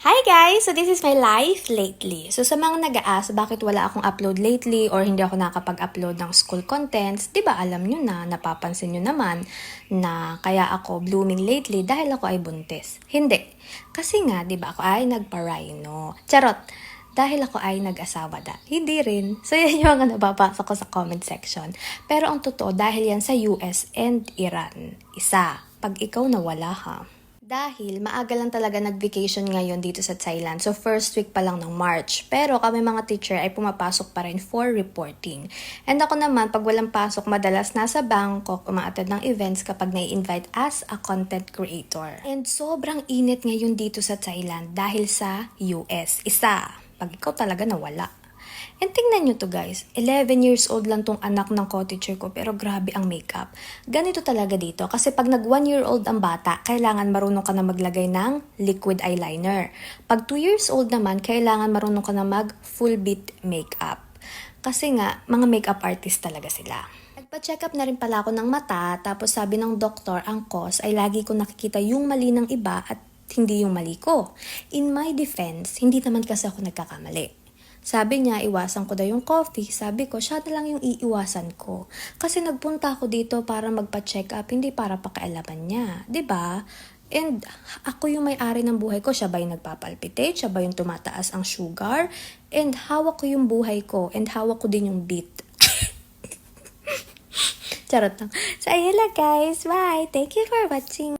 Hi guys! So this is my life lately. So sa mga nag-aas, bakit wala akong upload lately or hindi ako nakapag-upload ng school contents, di ba alam nyo na, napapansin nyo naman na kaya ako blooming lately dahil ako ay buntis. Hindi. Kasi nga, di ba ako ay nagpa-rhino. Charot! Dahil ako ay nag-asawa da. Hindi rin. So yan yung mga nababasa ko sa comment section. Pero ang totoo, dahil yan sa US and Iran. Isa, pag ikaw nawala ha. Dahil maaga lang talaga nag-vacation ngayon dito sa Thailand. So first week pa lang ng March. Pero kami mga teacher ay pumapasok pa rin for reporting. And ako naman, pag walang pasok, madalas nasa Bangkok umaattend ng events kapag nai-invite as a content creator. And sobrang init ngayon dito sa Thailand dahil sa US. Isa, pag ikaw talaga nawala. And tingnan nyo to guys, 11 years old lang tong anak ng co-teacher ko pero grabe ang makeup. Ganito talaga dito kasi pag nag 1-year-old ang bata, kailangan marunong ka na maglagay ng liquid eyeliner. Pag 2 years old naman, kailangan marunong ka na mag full beat makeup. Kasi nga, mga makeup artist talaga sila. Nagpa-check up na rin pala ako ng mata, tapos sabi ng doktor, ang cause ay lagi ko nakikita yung mali ng iba at hindi yung mali ko. In my defense, hindi naman kasi ako nagkakamali. Sabi niya, iwasan ko daw yung coffee. Sabi ko, siya na lang yung iiwasan ko. Kasi nagpunta ako dito para magpa-check up, hindi para pakialaman niya. 'Di ba? And ako yung may-ari ng buhay ko. Siya ba yung nagpapalpitate? Siya ba yung tumataas ang sugar? And hawak ko yung buhay ko. And hawak ko din yung beat. Charot lang. So, ayun lang guys. Bye! Thank you for watching.